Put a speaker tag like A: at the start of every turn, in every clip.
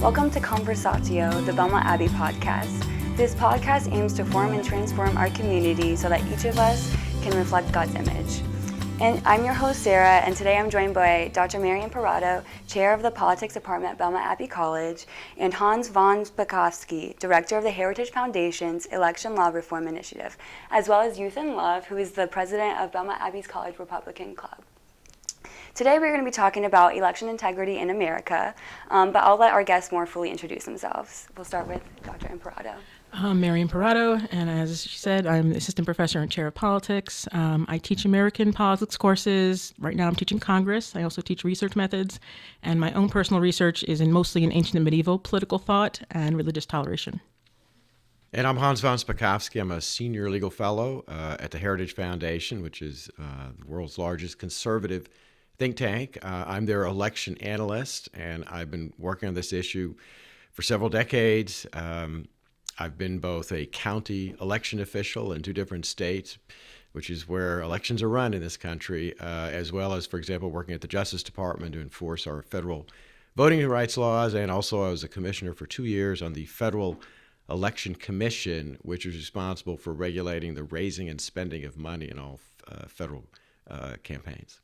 A: Welcome to Conversatio, the Belmont Abbey podcast. This podcast aims to form and transform our community so that each of us can reflect God's image. And I'm your host, Sarah, and today I'm joined by Dr. Imparato, Chair of the Politics Department at Belmont Abbey College, and Hans von Spakovsky, Director of the Heritage Foundation's Election Law Reform Initiative, as well as Youthan, who is the President of Belmont Abbey's College Republican Club. Today we're going to be talking about election integrity in America, but I'll let our guests more fully introduce themselves. We'll start with Dr. Imparato.
B: I'm Mary Imparato, and as she said, I'm the Assistant Professor and Chair of Politics. I teach American politics courses. Right now I'm teaching Congress. I also teach research methods, and my own personal research is mostly in ancient and medieval political thought and religious toleration.
C: And I'm Hans von Spakovsky. I'm a senior legal fellow at the Heritage Foundation, which is the world's largest conservative think tank. I'm their election analyst, and I've been working on this issue for several decades. I've been both a county election official in 2 different states, which is where elections are run in this country, as well as, for example, working at the Justice Department to enforce our federal voting rights laws. And also I was a commissioner for 2 years on the Federal Election Commission, which is responsible for regulating the raising and spending of money in all federal campaigns.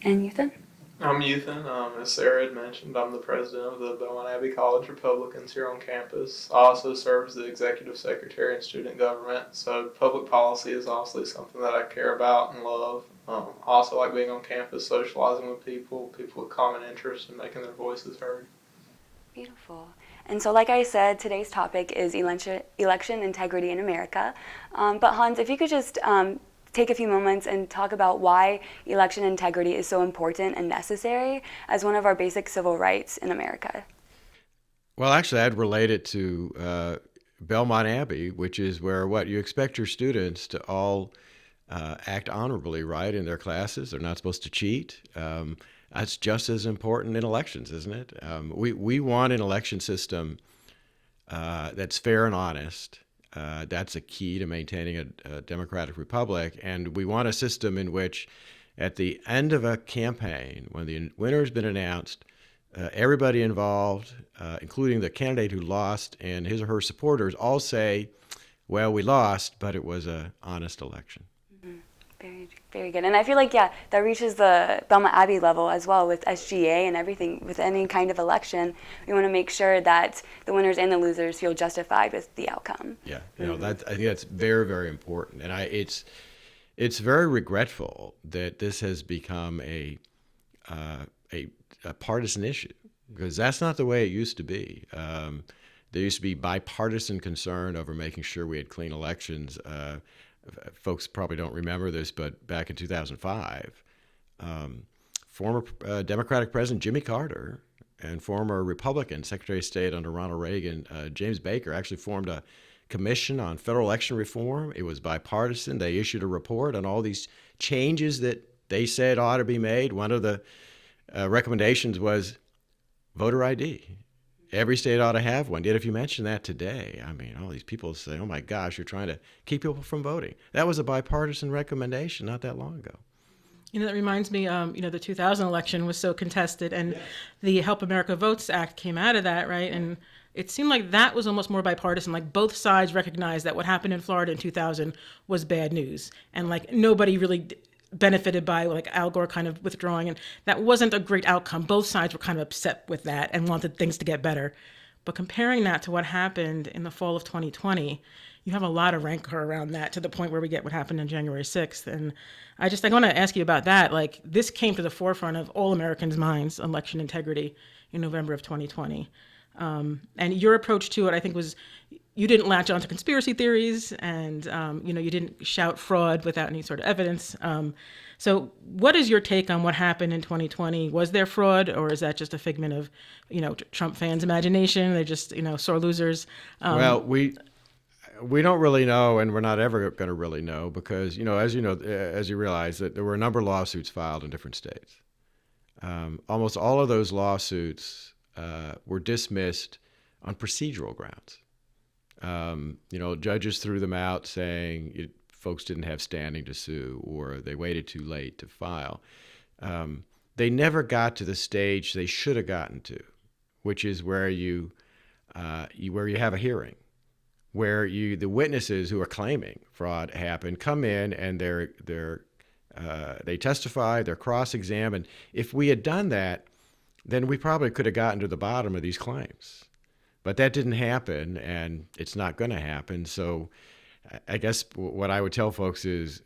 A: And Youthan?
D: I'm Youthan. As Sarah had mentioned, I'm the president of the Belmont Abbey College Republicans here on campus. I also serve as the executive secretary in student government, so public policy is obviously something that I care about and love. I also like being on campus, socializing with people with common interests, and making their voices heard.
A: Beautiful. And so like I said, today's topic is election integrity in America. But Hans, if you could just take a few moments and talk about why election integrity is so important and necessary as one of our basic civil rights in America.
C: Well, actually, I'd relate it to Belmont Abbey, which is where you expect your students to all act honorably, right, in their classes. They're not supposed to cheat. That's just as important in elections, isn't it? We want an election system that's fair and honest. That's a key to maintaining a democratic republic. And we want a system in which, at the end of a campaign, when the winner has been announced, everybody involved, including the candidate who lost and his or her supporters, all say, well, we lost, but it was an honest election.
A: Mm-hmm. Very, very good. And I feel like, that reaches the Belmont Abbey level as well with SGA and everything. With any kind of election, we want to make sure that the winners and the losers feel justified with the outcome.
C: Yeah, I think that's very, very important. And it's very regretful that this has become a partisan issue, because that's not the way it used to be. There used to be bipartisan concern over making sure we had clean elections. Folks probably don't remember this, but back in 2005, former Democratic President Jimmy Carter and former Republican Secretary of State under Ronald Reagan, James Baker, actually formed a commission on federal election reform. It was bipartisan. They issued a report on all these changes that they said ought to be made. One of the recommendations was voter ID. Every state ought to have one. Yet if you mention that today, I mean, all these people say, oh my gosh, you're trying to keep people from voting. That was a bipartisan recommendation not that long ago.
B: That reminds me, the 2000 election was so contested, and the Help America Votes Act came out of that, right? And it seemed like that was almost more bipartisan. Like both sides recognized that what happened in Florida in 2000 was bad news. And like nobody really benefited by like Al Gore kind of withdrawing, and that wasn't a great outcome. Both sides were kind of upset with that and wanted things to get better. But comparing that to what happened in the fall of 2020, you have a lot of rancor around that, to the point where we get what happened on January 6th. And I want to ask you about that. Like, this came to the forefront of all Americans' minds, election integrity, in November of 2020. And your approach to it, I think, was you didn't latch onto conspiracy theories, and you didn't shout fraud without any sort of evidence. So what is your take on what happened in 2020? Was there fraud, or is that just a figment of Trump fans' imagination? They're just sore losers.
C: Well, we don't really know, and we're not ever going to really know, because as you realize, that there were a number of lawsuits filed in different states. Almost all of those lawsuits were dismissed on procedural grounds. Judges threw them out saying folks didn't have standing to sue, or they waited too late to file. They never got to the stage they should have gotten to, which is where you have a hearing, where the witnesses who are claiming fraud happened come in and they testify, they're cross-examined. If we had done that, then we probably could have gotten to the bottom of these claims. But that didn't happen, and it's not going to happen. So I guess what I would tell folks is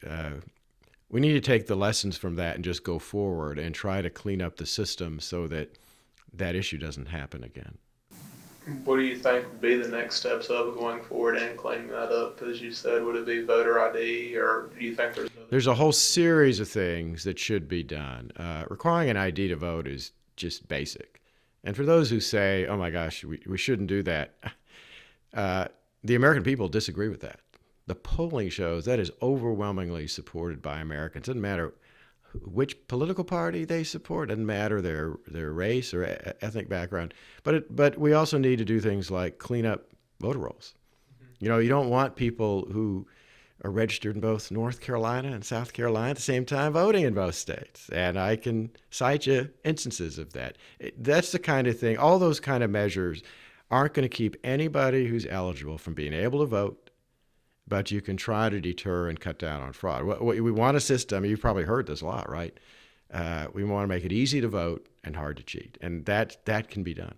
C: we need to take the lessons from that and just go forward and try to clean up the system so that that issue doesn't happen again.
D: What do you think would be the next steps of going forward and cleaning that up? As you said, would it be voter ID, or do you think
C: there's a whole series of things that should be done? Requiring an ID to vote is just basic. And for those who say, oh my gosh, we shouldn't do that, the American people disagree with that. The polling shows that is overwhelmingly supported by Americans. It doesn't matter which political party they support, doesn't matter their race or ethnic background. But we also need to do things like clean up voter rolls. Mm-hmm. You don't want people who are registered in both North Carolina and South Carolina at the same time voting in both states. And I can cite you instances of that. That's the kind of thing, all those kind of measures aren't going to keep anybody who's eligible from being able to vote, but you can try to deter and cut down on fraud. We want a system, you've probably heard this a lot, right? We want to make it easy to vote and hard to cheat. And that can be done.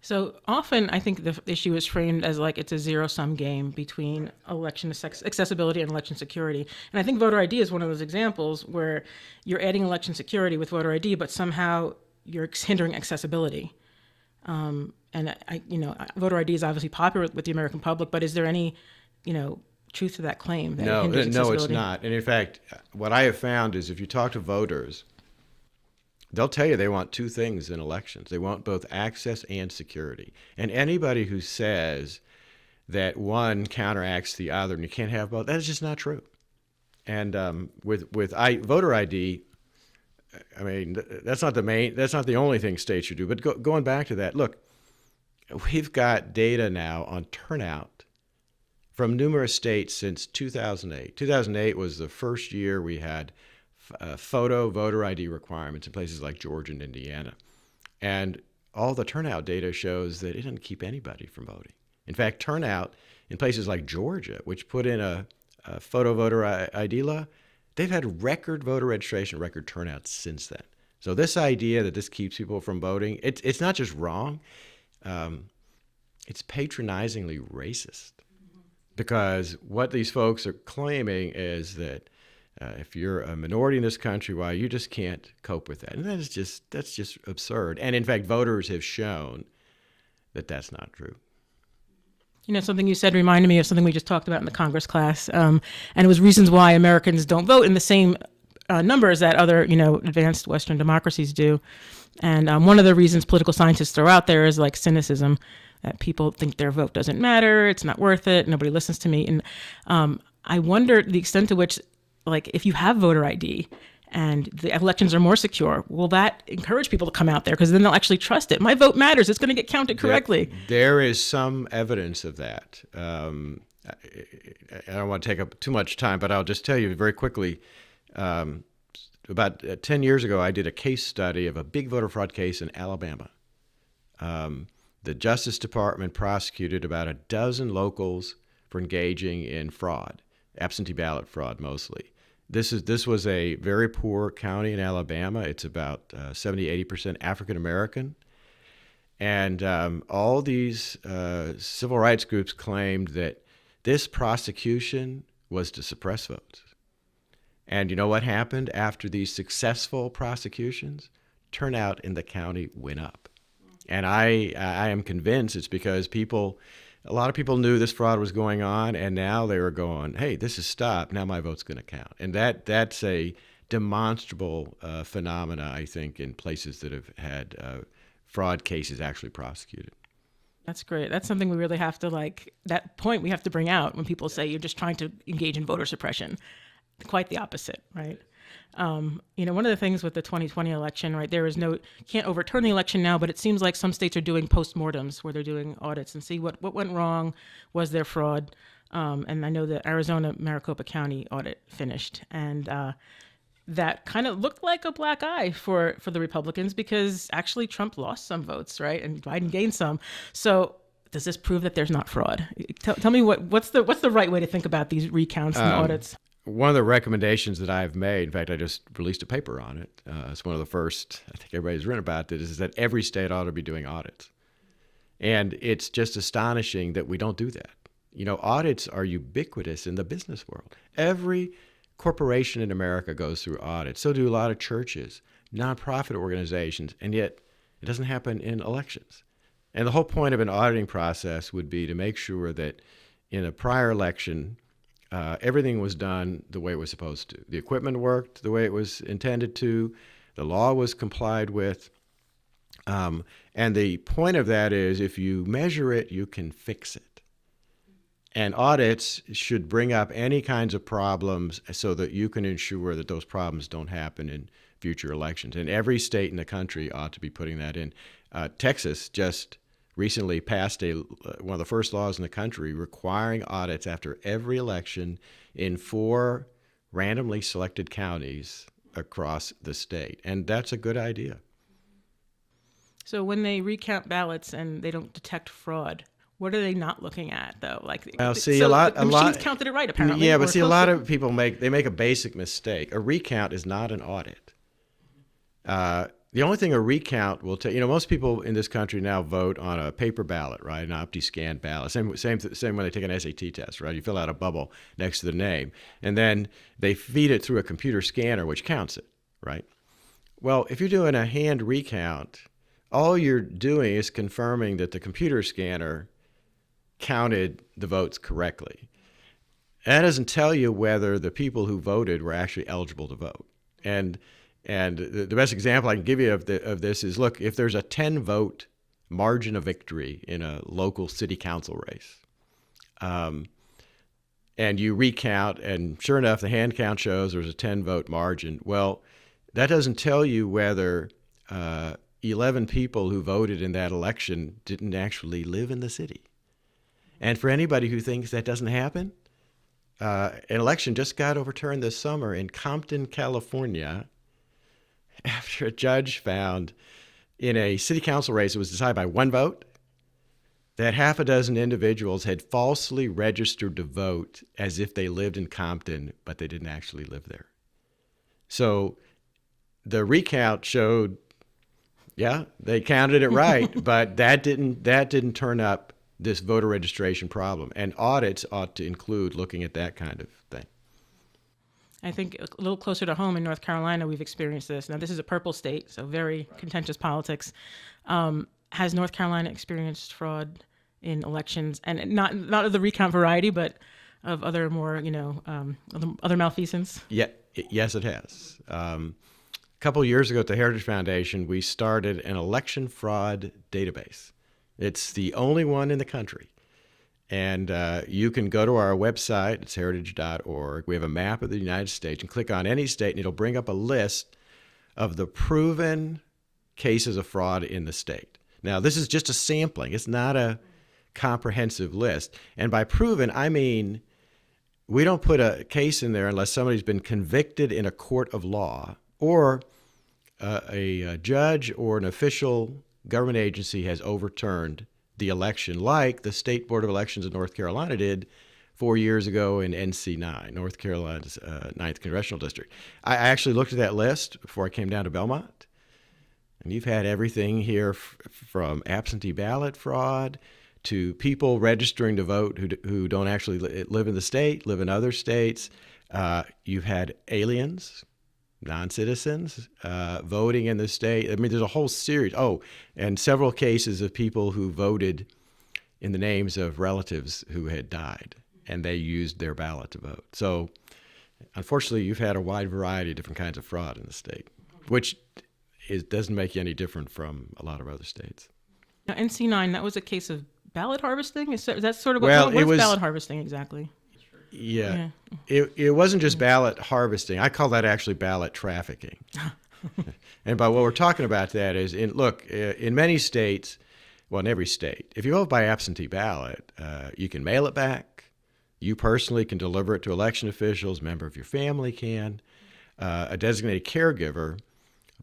B: So often I think the issue is framed as like it's a zero-sum game between election accessibility and election security. And I think voter ID is one of those examples where you're adding election security with voter ID, but somehow you're hindering accessibility. And voter ID is obviously popular with the American public, but is there any, truth to that claim? That
C: No, it's not. And in fact, what I have found is if you talk to voters, they'll tell you they want two things in elections. They want both access and security. And anybody who says that one counteracts the other and you can't have both, that is just not true. And with voter ID, I mean, that's not the only thing states should do. But going back to that, look, we've got data now on turnout from numerous states since 2008. 2008 was the first year we had photo voter ID requirements in places like Georgia and Indiana. And all the turnout data shows that it doesn't keep anybody from voting. In fact, turnout in places like Georgia, which put in a photo voter ID law, they've had record voter registration, record turnout since then. So this idea that this keeps people from voting, it's not just wrong, it's patronizingly racist. Because what these folks are claiming is that if you're a minority in this country, why you just can't cope with that. And that's just absurd. And in fact, voters have shown that that's not true.
B: Something you said reminded me of something we just talked about in the Congress class. And it was reasons why Americans don't vote in the same numbers that other, advanced Western democracies do. And one of the reasons political scientists throw out there is like cynicism, that people think their vote doesn't matter, it's not worth it, nobody listens to me. And I wonder the extent to which, like, if you have voter ID and the elections are more secure, will that encourage people to come out there? Because then they'll actually trust it. My vote matters. It's going to get counted correctly.
C: There is some evidence of that. I don't want to take up too much time, but I'll just tell you very quickly. About 10 years ago, I did a case study of a big voter fraud case in Alabama. The Justice Department prosecuted about a dozen locals for engaging in fraud, absentee ballot fraud mostly. This was a very poor county in Alabama. It's about 70-80% African American. And all these civil rights groups claimed that this prosecution was to suppress votes. And you know what happened after these successful prosecutions? Turnout in the county went up. And I am convinced it's because a lot of people knew this fraud was going on, and now they were going, hey, this is stopped, now my vote's going to count. And that's a demonstrable phenomena, I think, in places that have had fraud cases actually prosecuted.
B: That's great. That's something we really have to, that point we have to bring out when people say you're just trying to engage in voter suppression. Quite the opposite, right? One of the things with the 2020 election, right, can't overturn the election now, but it seems like some states are doing postmortems where they're doing audits and see what went wrong, was there fraud? And I know the Arizona Maricopa County audit finished. And that kind of looked like a black eye for the Republicans, because actually Trump lost some votes, right? And Biden gained some. So does this prove that there's not fraud? Tell me what's the right way to think about these recounts and audits?
C: One of the recommendations that I've made, in fact, I just released a paper on it. It's one of the first, I think everybody's written about it, is that every state ought to be doing audits. And it's just astonishing that we don't do that. Audits are ubiquitous in the business world. Every corporation in America goes through audits. So do a lot of churches, nonprofit organizations, and yet it doesn't happen in elections. And the whole point of an auditing process would be to make sure that in a prior election, everything was done the way it was supposed to. The equipment worked the way it was intended to. The law was complied with. And the point of that is, if you measure it, you can fix it. And audits should bring up any kinds of problems so that you can ensure that those problems don't happen in future elections. And every state in the country ought to be putting that in. Texas just recently passed one of the first laws in the country requiring audits after every election in 4 randomly selected counties across the state. And that's a good idea.
B: So when they recount ballots and they don't detect fraud, what are they not looking at, though? The machines counted it right, apparently.
C: Yeah, but see, a lot of people make a basic mistake. A recount is not an audit. The only thing a recount will tell, most people in this country now vote on a paper ballot, right? An OptiScan ballot. Same when they take an SAT test, right? You fill out a bubble next to the name, and then they feed it through a computer scanner, which counts it, right? Well, if you're doing a hand recount, all you're doing is confirming that the computer scanner counted the votes correctly. That doesn't tell you whether the people who voted were actually eligible to vote. And the best example I can give you of this is, look, if there's a 10-vote margin of victory in a local city council race, and you recount, and sure enough, the hand count shows there's a 10-vote margin. Well, that doesn't tell you whether 11 people who voted in that election didn't actually live in the city. And for anybody who thinks that doesn't happen, an election just got overturned this summer in Compton, California, after a judge found in a city council race, it was decided by 1 vote, that half a dozen individuals had falsely registered to vote as if they lived in Compton, but they didn't actually live there. So the recount showed, yeah, they counted it right, but that didn't turn up this voter registration problem. And audits ought to include looking at that kind of thing.
B: I think a little closer to home in North Carolina, we've experienced this. Now, this is a purple state, so very contentious politics. Has North Carolina experienced fraud in elections, and not of the recount variety, but of other more, other malfeasance?
C: Yeah, yes, it has. A couple years ago at the Heritage Foundation, we started an election fraud database. It's the only one in the country. And you can go to our website, it's heritage.org. We have a map of the United States, and click on any state, and it'll bring up a list of the proven cases of fraud in the state. Now, this is just a sampling. It's not a comprehensive list. And by proven, I mean we don't put a case in there unless somebody's been convicted in a court of law, or a judge or an official government agency has overturned the election, like the State Board of Elections in North Carolina did 4 years ago in NC9, North Carolina's 9th Congressional District. I actually looked at that list before I came down to Belmont, and you've had everything here from absentee ballot fraud to people registering to vote who don't actually live in the state, live in other states. You've had aliens, non-citizens, voting in the state. I mean, there's a whole series. Oh, and several cases of people who voted in the names of relatives who had died, and they used their ballot to vote. So, unfortunately, you've had a wide variety of different kinds of fraud in the state, which doesn't make you any different from a lot of other states.
B: Now, NC9, that was a case of ballot harvesting? Is that sort of what's ballot harvesting exactly?
C: Yeah. It wasn't just ballot harvesting. I call that actually ballot trafficking. And by what we're talking about that is, in many states, well, in every state, if you vote by absentee ballot, you can mail it back. You personally can deliver it to election officials. A member of your family can. a designated caregiver.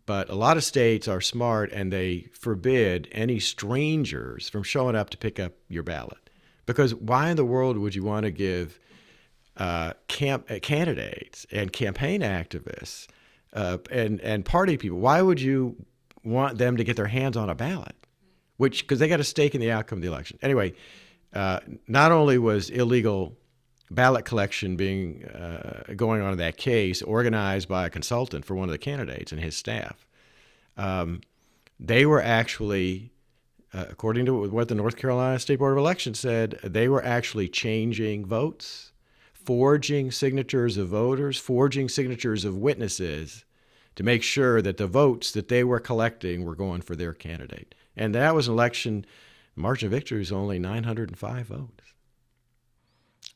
C: But a lot of states are smart and they forbid any strangers from showing up to pick up your ballot. Because why in the world would you want to give candidates and campaign activists and party people, why would you want them to get their hands on a ballot? Because they got a stake in the outcome of the election. Anyway, not only was illegal ballot collection going on in that case, organized by a consultant for one of the candidates and his staff, they were actually, according to what the North Carolina State Board of Elections said, they were actually changing votes, forging signatures of voters, forging signatures of witnesses to make sure that the votes that they were collecting were going for their candidate. And that was an election, margin of victory was only 905 votes.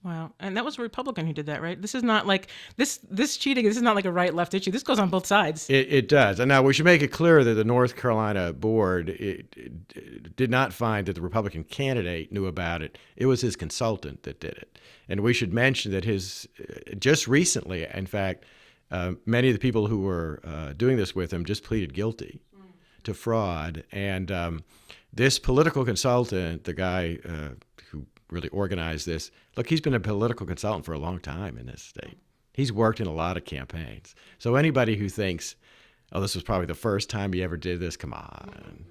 B: Wow. And that was a Republican who did that, right? This is not like, this cheating, this is not like a right-left issue. This goes on both sides.
C: It does. And now we should make it clear that the North Carolina board it did not find that the Republican candidate knew about it. It was his consultant that did it. And we should mention that just recently, in fact, many of the people who were doing this with him just pleaded guilty to fraud. And this political consultant, the guy who really organized this, look, he's been a political consultant for a long time in this state. He's worked in a lot of campaigns. So anybody who thinks, oh, this was probably the first time he ever did this, come on.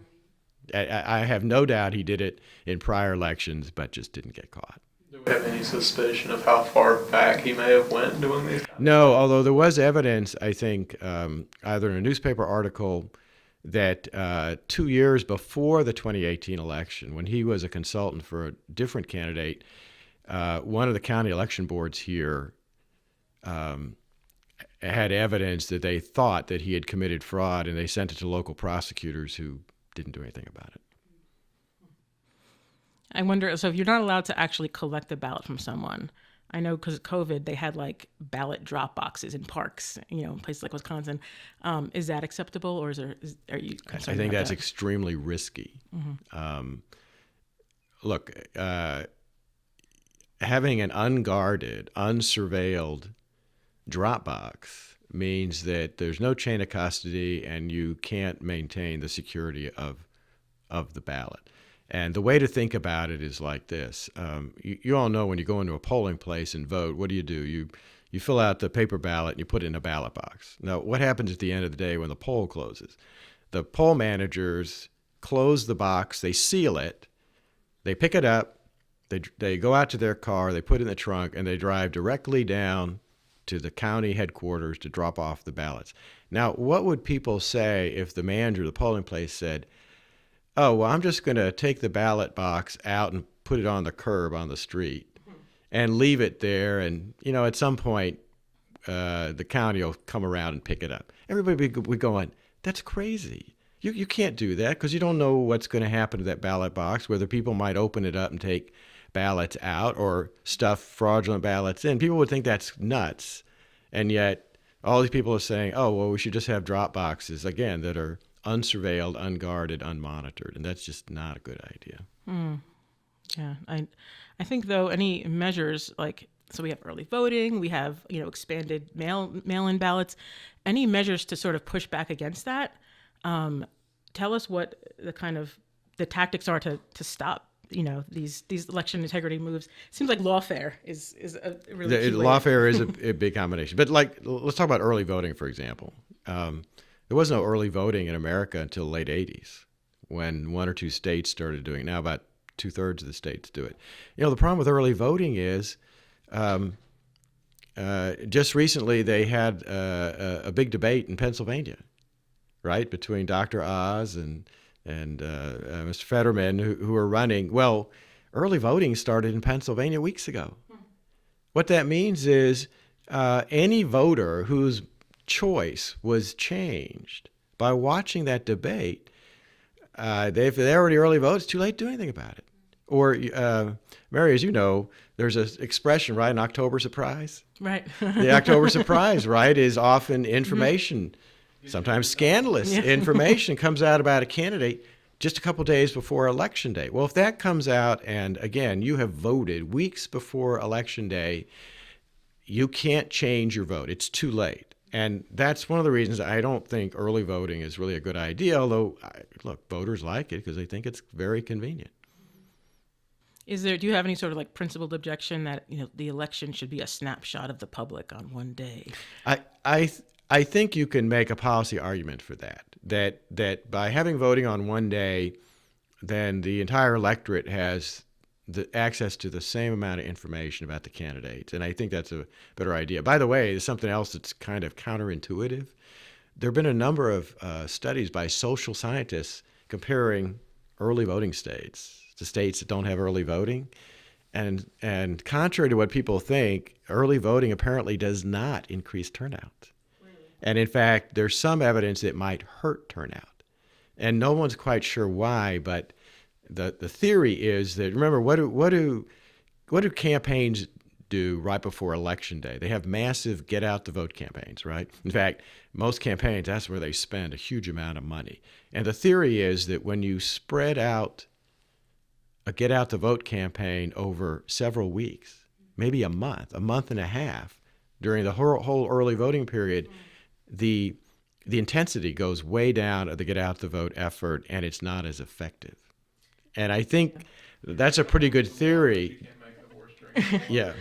C: I have no doubt he did it in prior elections, but just didn't get caught.
D: Do we have any suspicion of how far back he may have went doing these?
C: No, although there was evidence, I think, either in a newspaper article that 2 years before the 2018 election, when he was a consultant for a different candidate, one of the county election boards here had evidence that they thought that he had committed fraud, and they sent it to local prosecutors who didn't do anything about it.
B: I wonder, so if you're not allowed to actually collect the ballot from someone, I know because of COVID, they had like ballot drop boxes in parks, in places like Wisconsin. Is that acceptable, or are you concerned?
C: I think
B: about
C: that's
B: that?
C: extremely risky. Look, having an unguarded, unsurveilled drop box means that there's no chain of custody and you can't maintain the security of the ballot. And the way to think about it is like this. You all know when you go into a polling place and vote, what do? You fill out the paper ballot and you put it in a ballot box. Now, what happens at the end of the day when the poll closes? The poll managers close the box, they seal it, they pick it up, they go out to their car, they put it in the trunk, and they drive directly down to the county headquarters to drop off the ballots. Now, what would people say if the manager of the polling place said, oh, well, I'm just going to take the ballot box out and put it on the curb on the street and leave it there, and, at some point, the county will come around and pick it up. Everybody would be going, that's crazy. You can't do that because you don't know what's going to happen to that ballot box, whether people might open it up and take ballots out or stuff fraudulent ballots in. People would think that's nuts, and yet all these people are saying, oh, well, we should just have drop boxes, again, that are unsurveilled, unguarded, unmonitored, and that's just not a good idea.
B: Yeah, I think though any measures so we have early voting, we have expanded mail-in ballots, any measures to sort of push back against that. Tell us what the tactics are to stop these election integrity moves. It seems like lawfare is a really key way.
C: Lawfare is a big combination, but let's talk about early voting, for example. There was no early voting in America until the late 80s, when one or two states started doing it. Now about 2/3 of the states do it. The problem with early voting is just recently they had a big debate in Pennsylvania, right, between Dr. Oz and Mr. Fetterman, who were running. Well, early voting started in Pennsylvania weeks ago. What that means is any voter whose choice was changed by watching that debate, if they already early voted, it's too late to do anything about it. Or, Mary, as you know, there's an expression, right, an October surprise?
B: Right.
C: The October surprise, right, is often information, sometimes scandalous information comes out about a candidate just a couple days before Election Day. Well, if that comes out and, again, you have voted weeks before Election Day, you can't change your vote. It's too late. And that's one of the reasons I don't think early voting is really a good idea, although, look, voters like it because they think it's very convenient.
B: Do you have any sort of like principled objection that, the election should be a snapshot of the public on one day?
C: I think you can make a policy argument for that by having voting on one day, then the entire electorate has the access to the same amount of information about the candidates. And I think that's a better idea. By the way, there's something else that's kind of counterintuitive. There have been a number of studies by social scientists comparing early voting states to states that don't have early voting. And contrary to what people think, early voting apparently does not increase turnout. And in fact, there's some evidence it might hurt turnout. And no one's quite sure why, but the theory is that, remember, what do campaigns do right before Election Day? They have massive get out the vote campaigns, right? In fact, most campaigns, that's where they spend a huge amount of money. And the theory is that when you spread out a get out the vote campaign over several weeks, maybe a month and a half, during the whole early voting period, the intensity goes way down of the get out the vote effort, and it's not as effective. And I think that's a pretty good theory. Yeah.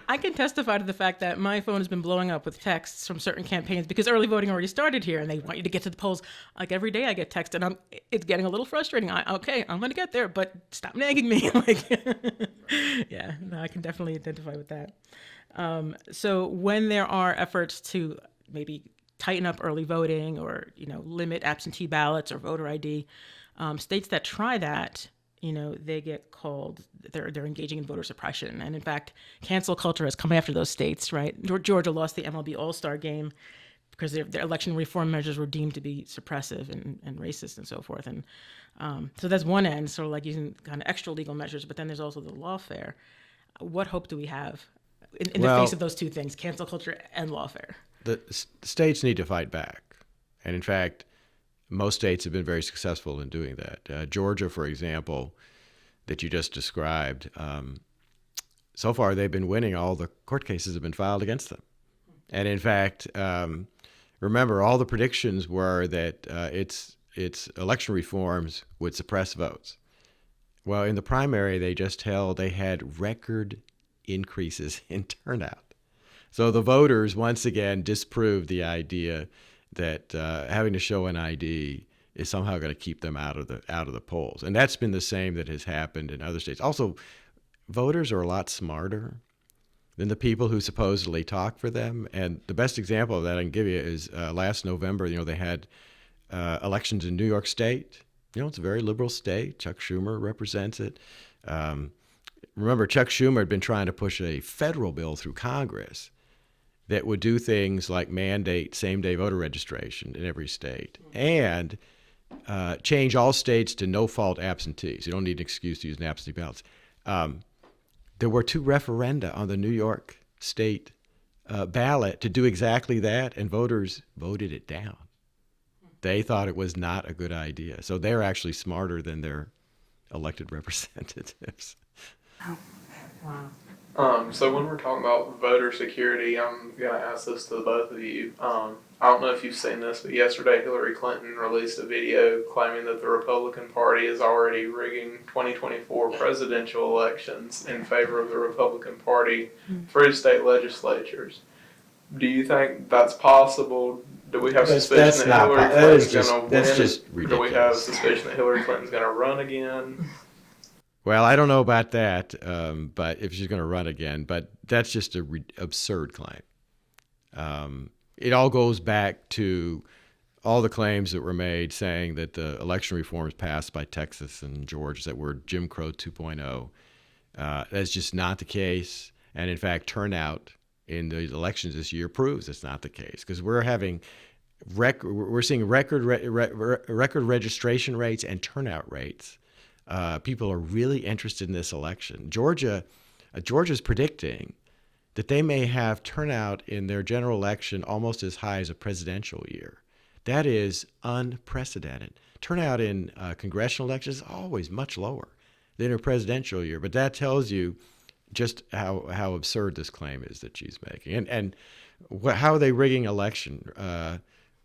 B: I can testify to the fact that my phone has been blowing up with texts from certain campaigns because early voting already started here, and they want you to get to the polls. Like every day, I get texted, and it's getting a little frustrating. I'm going to get there, but stop nagging me. I can definitely identify with that. So when there are efforts to maybe tighten up early voting or limit absentee ballots or voter ID, states that try that, they get called, they're engaging in voter suppression. And in fact, cancel culture has come after those states, right? Georgia lost the MLB All-Star game because their election reform measures were deemed to be suppressive and racist and so forth. And so that's one end, sort of like using kind of extra legal measures, but then there's also the lawfare. What hope do we have in the face of those two things, cancel culture and lawfare?
C: The states need to fight back. And in fact, most states have been very successful in doing that. Georgia, for example, that you just described, so far they've been winning. All the court cases have been filed against them. And in fact, remember, all the predictions were that its election reforms would suppress votes. Well, in the primary, they had record increases in turnout. So the voters once again disproved the idea that having to show an ID is somehow going to keep them out of the polls. And that's been the same that has happened in other states. Also, voters are a lot smarter than the people who supposedly talk for them. And the best example of that I can give you is last November, they had elections in New York State. It's a very liberal state. Chuck Schumer represents it. Remember, Chuck Schumer had been trying to push a federal bill through Congress that would do things like mandate same-day voter registration in every state and change all states to no-fault absentees. You don't need an excuse to use an absentee ballots. There were 2 referenda on the New York state ballot to do exactly that, and voters voted it down. They thought it was not a good idea. So they're actually smarter than their elected representatives.
A: Oh, wow.
D: So when we're talking about voter security, I'm going to ask this to both of you. I don't know if you've seen this, but yesterday Hillary Clinton released a video claiming that the Republican Party is already rigging 2024 presidential elections in favor of the Republican Party through state legislatures. Do you think that's possible? Do we have suspicion that Hillary Clinton's going to win?
C: That's just ridiculous.
D: Do we have suspicion that Hillary Clinton's going to run again?
C: Well, I don't know about that, but if she's going to run again, but that's just an absurd claim. It all goes back to all the claims that were made saying that the election reforms passed by Texas and Georgia that were Jim Crow 2.0. That's just not the case. And in fact, turnout in the elections this year proves it's not the case because we're seeing record registration rates and turnout rates. People are really interested in this election. Georgia's predicting that they may have turnout in their general election almost as high as a presidential year. That is unprecedented. Turnout in congressional elections is always much lower than a presidential year, but that tells you just how absurd this claim is that she's making. And how are they rigging election?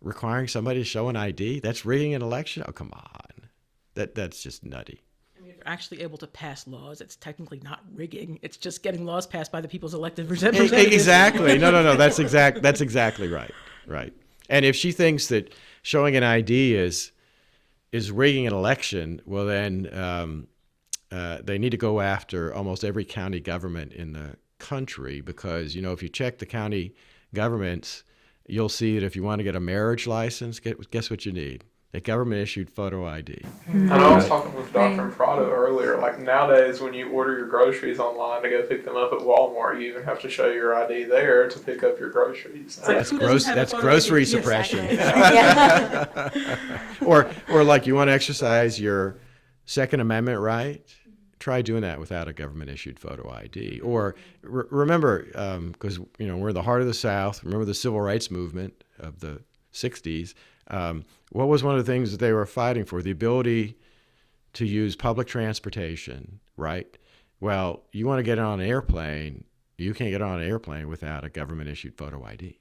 C: Requiring somebody to show an ID? That's rigging an election? Oh, come on. That's just nutty.
B: I mean, if you're actually able to pass laws, it's technically not rigging. It's just getting laws passed by the people's elected representatives.
C: Exactly. No. That's exactly right. Right. And if she thinks that showing an ID is rigging an election, well then they need to go after almost every county government in the country, because if you check the county governments, you'll see that if you want to get a marriage license, guess what you need? A government-issued photo ID.
D: And I was talking with Dr. Imparato earlier, like nowadays when you order your groceries online to go pick them up at Walmart, you even have to show your ID there to pick up your groceries.
C: That's grocery suppression.
A: Yeah.
C: Or like you want to exercise your Second Amendment right? Try doing that without a government-issued photo ID. Or remember, because we're in the heart of the South. Remember the civil rights movement of the '60s. What was one of the things that they were fighting for? The ability to use public transportation, right? Well, you want to get on an airplane. You can't get on an airplane without a government-issued photo ID.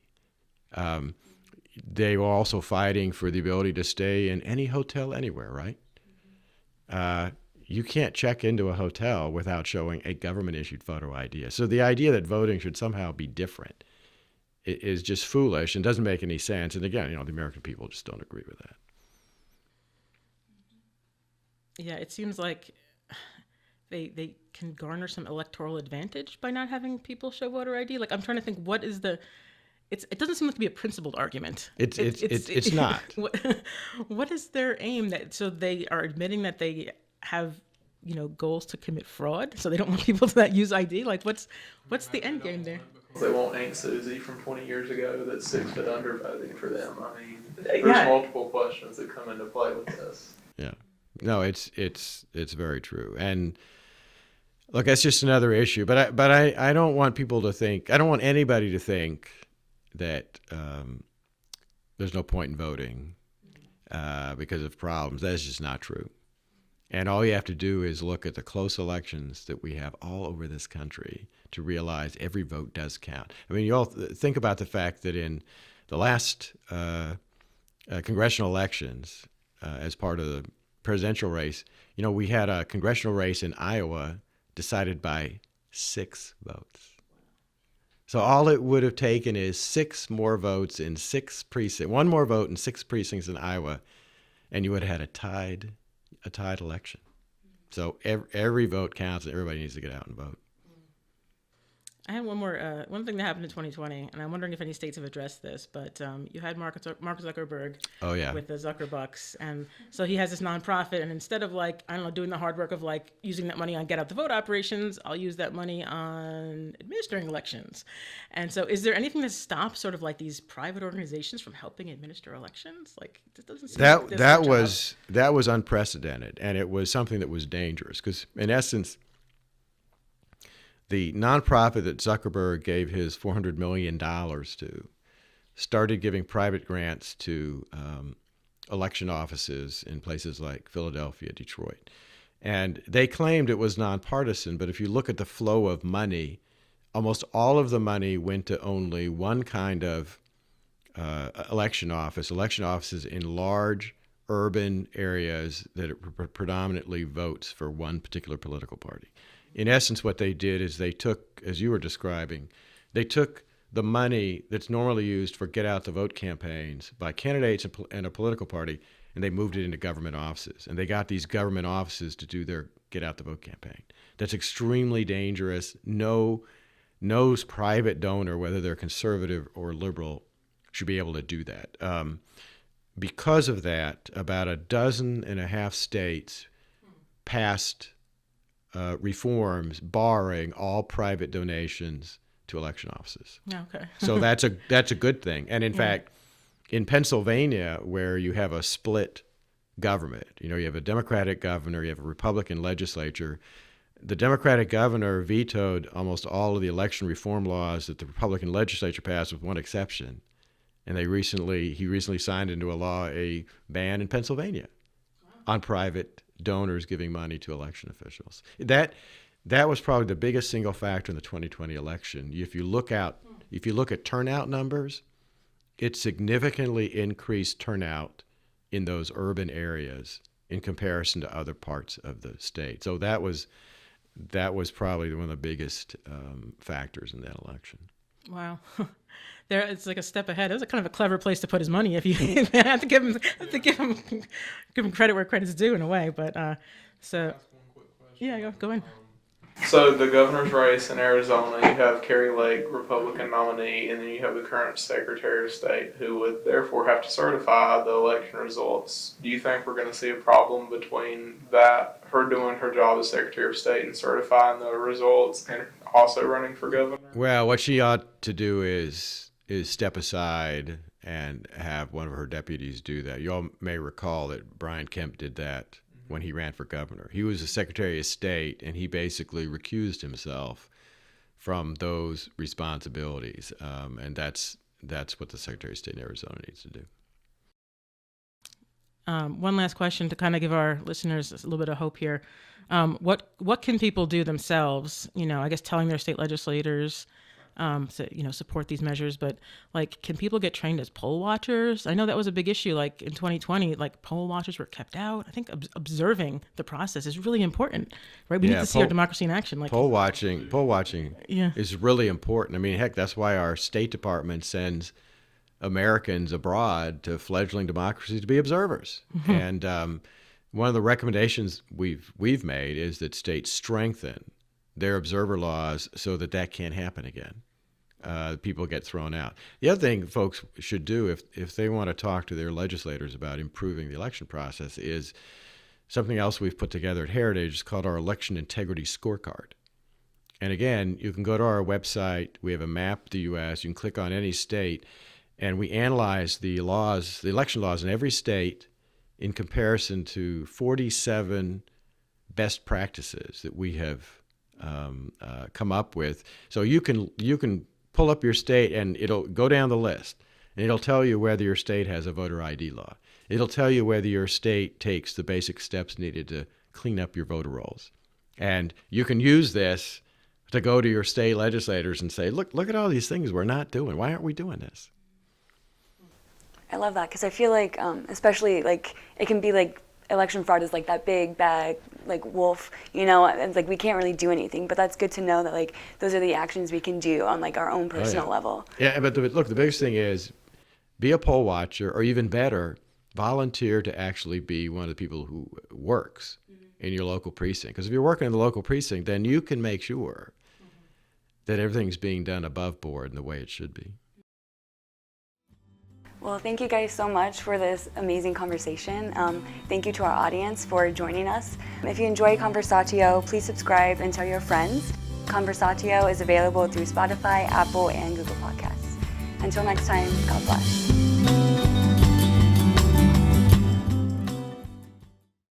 C: They were also fighting for the ability to stay in any hotel anywhere, right? You can't check into a hotel without showing a government-issued photo ID. So the idea that voting should somehow be different is just foolish and doesn't make any sense. And again, the American people just don't agree with that.
B: Yeah, it seems like they can garner some electoral advantage by not having people show voter ID. Like, I'm trying to think, what is the... It doesn't seem like to be a principled argument.
C: It's not.
B: What is their aim? So they are admitting that they have goals to commit fraud, so they don't want people to use ID. Like, what's the end game there?
D: They want Aunt Susie from 20 years ago that's 6 foot under voting for them. I mean, there's multiple questions that come into play with this.
C: Yeah, no, it's very true. And look, that's just another issue. But I don't want people to think. I don't want anybody to think that there's no point in voting because of problems. That's just not true. And all you have to do is look at the close elections that we have all over this country to realize every vote does count. I mean, you all think about the fact that in the last congressional elections, as part of the presidential race, we had a congressional race in Iowa decided by 6 votes. So all it would have taken is 6 more votes in 6 precincts, 1 more vote in 6 precincts in Iowa, and you would have had a tied election. So every vote counts, and everybody needs to get out and vote.
B: I have one thing that happened in 2020, and I'm wondering if any states have addressed this, but you had Mark Zuckerberg with the Zuckerbucks, and so he has this nonprofit, and instead of doing the hard work of using that money on get out the vote operations, I'll use that money on administering elections. And so is there anything that stops sort of these private organizations from helping administer elections? It doesn't seem
C: that was unprecedented, and it was something that was dangerous, because in essence, the nonprofit that Zuckerberg gave his $400 million to started giving private grants to election offices in places like Philadelphia, Detroit. And they claimed it was nonpartisan, but if you look at the flow of money, almost all of the money went to only one kind of election offices in large urban areas that predominantly votes for one particular political party. In essence, what they did is they took, as you were describing, they took the money that's normally used for get-out-the-vote campaigns by candidates and a political party, and they moved it into government offices. And they got these government offices to do their get-out-the-vote campaign. That's extremely dangerous. No private donor, whether they're conservative or liberal, should be able to do that. Because of that, about 12.5 states passed reforms barring all private donations to election offices.
B: Okay.
C: So that's a good thing. And in fact, in Pennsylvania, where you have a split government, you have a Democratic governor, you have a Republican legislature, the Democratic governor vetoed almost all of the election reform laws that the Republican legislature passed, with one exception. And he recently signed into a law a ban in Pennsylvania on private donors giving money to election officials. That was probably the biggest single factor in the 2020 election. If you look out if you look at turnout numbers, it significantly increased turnout in those urban areas in comparison to other parts of the state. So that was probably one of the biggest factors in that election.
B: Wow. There, it's like a step ahead. It was a kind of a clever place to put his money. If you have to give him credit where credit's due in a way. But so, yeah, go in.
D: So the governor's race in Arizona, you have Kerry Lake, Republican nominee, and then you have the current Secretary of State, who would therefore have to certify the election results. Do you think we're going to see a problem between that, her doing her job as Secretary of State and certifying the results, and also running for governor?
C: Well, what she ought to do is step aside and have one of her deputies do that. You all may recall that Brian Kemp did that when he ran for governor. He was the Secretary of State, and he basically recused himself from those responsibilities. And that's what the Secretary of State in Arizona needs to do.
B: One last question to kind of give our listeners a little bit of hope here. What can people do themselves? I guess telling their state legislators to support these measures, but like, can people get trained as poll watchers? I know that was a big issue. Like in 2020, like poll watchers were kept out. I think observing the process is really important, right? We need to see our democracy in action. Like
C: poll watching is really important. I mean, heck, that's why our State Department sends Americans abroad to fledgling democracies to be observers. Mm-hmm. And one of the recommendations we've made is that states strengthen their observer laws so that can't happen again. People get thrown out. The other thing folks should do if they want to talk to their legislators about improving the election process is something else we've put together at Heritage. It's called our Election Integrity Scorecard. And again, you can go to our website. We have a map of the U.S. You can click on any state, and we analyze the election laws in every state in comparison to 47 best practices that we have come up with. So you can pull up your state, and it'll go down the list, and it'll tell you whether your state has a voter ID law. It'll tell you whether your state takes the basic steps needed to clean up your voter rolls. And you can use this to go to your state legislators and say, look at all these things we're not doing. Why aren't we doing this?
A: I love that, because I feel like, especially like it can be like election fraud is like that big bad like wolf, it's like we can't really do anything, but that's good to know that like those are the actions we can do on like our own personal level.
C: Yeah, but the biggest thing is be a poll watcher, or even better, volunteer to actually be one of the people who works in your local precinct. Because if you're working in the local precinct, then you can make sure that everything's being done above board in the way it should be.
A: Well, thank you guys so much for this amazing conversation. Thank you to our audience for joining us. If you enjoy Conversatio, please subscribe and tell your friends. Conversatio is available through Spotify, Apple, and Google Podcasts. Until next time, God bless.